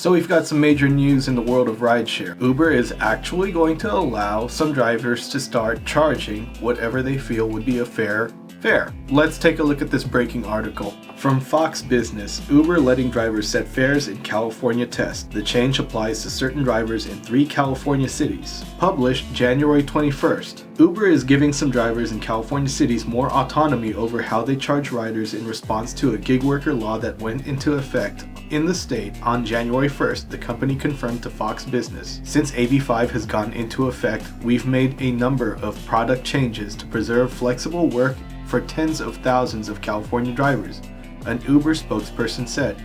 So we've got some major news in the world of rideshare. Uber is actually going to allow some drivers to start charging whatever they feel would be a fair fare. Let's take a look at this breaking article. From Fox Business, Uber letting drivers set fares in California test. The change applies to certain drivers in 3 California cities. Published January 21st. Uber is giving some drivers in California cities more autonomy over how they charge riders in response to a gig worker law that went into effect in the state on January 1st, the company confirmed to Fox Business. Since AB5 has gone into effect, we've made a number of product changes to preserve flexible work for tens of thousands of California drivers, an Uber spokesperson said.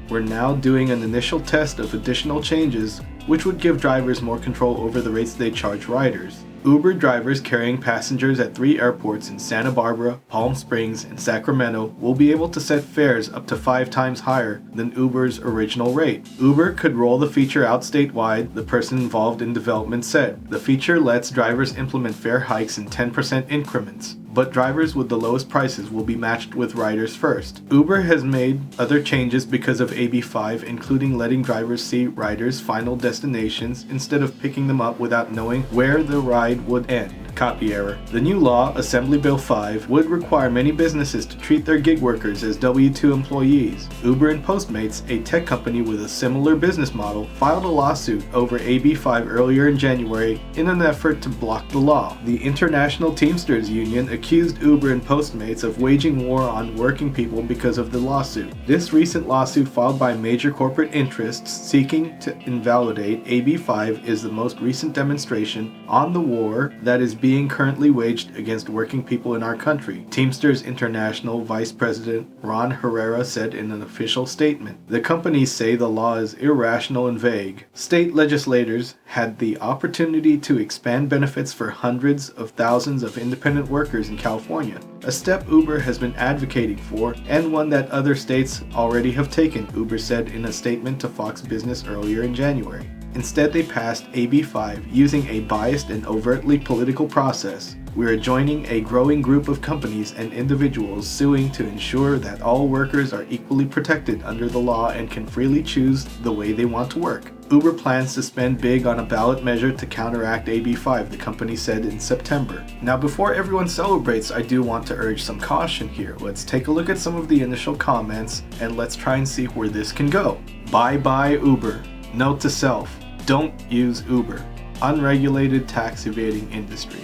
We're now doing an initial test of additional changes, which would give drivers more control over the rates they charge riders. Uber drivers carrying passengers at 3 airports in Santa Barbara, Palm Springs, and Sacramento will be able to set fares up to 5 times higher than Uber's original rate. Uber could roll the feature out statewide, the person involved in development said. The feature lets drivers implement fare hikes in 10% increments, but drivers with the lowest prices will be matched with riders first. Uber has made other changes because of AB5, including letting drivers see riders' final destinations instead of picking them up without knowing where the ride would end. Copy error. The new law, Assembly Bill 5, would require many businesses to treat their gig workers as W-2 employees. Uber and Postmates, a tech company with a similar business model, filed a lawsuit over AB5 earlier in January in an effort to block the law. The International Teamsters Union accused Uber and Postmates of waging war on working people because of the lawsuit. This recent lawsuit filed by major corporate interests seeking to invalidate AB5 is the most recent demonstration on the war that is being currently waged against working people in our country, Teamsters International Vice President Ron Herrera said in an official statement. The companies say the law is irrational and vague. State legislators had the opportunity to expand benefits for hundreds of thousands of independent workers in California, a step Uber has been advocating for and one that other states already have taken, Uber said in a statement to Fox Business earlier in January. Instead, they passed AB5 using a biased and overtly political process. We are joining a growing group of companies and individuals suing to ensure that all workers are equally protected under the law and can freely choose the way they want to work. Uber plans to spend big on a ballot measure to counteract AB5, the company said in September. Now, before everyone celebrates, I do want to urge some caution here. Let's take a look at some of the initial comments and let's try and see where this can go. Bye-bye Uber. Note to self. Don't use Uber. Unregulated tax evading industry.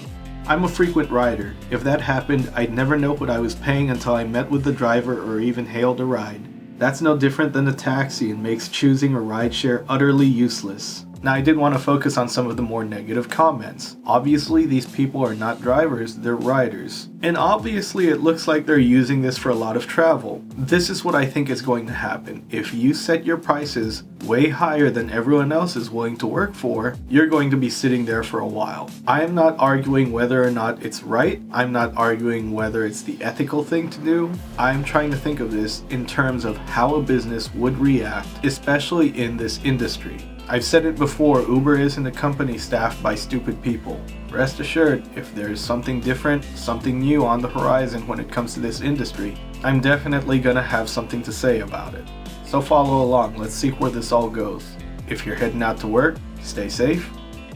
I'm a frequent rider. If that happened, I'd never know what I was paying until I met with the driver or even hailed a ride. That's no different than a taxi and makes choosing a rideshare utterly useless. Now, I did want to focus on some of the more negative comments. Obviously, these people are not drivers, they're riders. And obviously, it looks like they're using this for a lot of travel. This is what I think is going to happen. If you set your prices way higher than everyone else is willing to work for, you're going to be sitting there for a while. I am not arguing whether or not it's right. I'm not arguing whether it's the ethical thing to do. I'm trying to think of this in terms of how a business would react, especially in this industry. I've said it before, Uber isn't a company staffed by stupid people. Rest assured, if there's something different, something new on the horizon when it comes to this industry, I'm definitely gonna have something to say about it. So follow along, let's see where this all goes. If you're heading out to work, stay safe,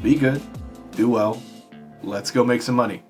be good, do well, let's go make some money.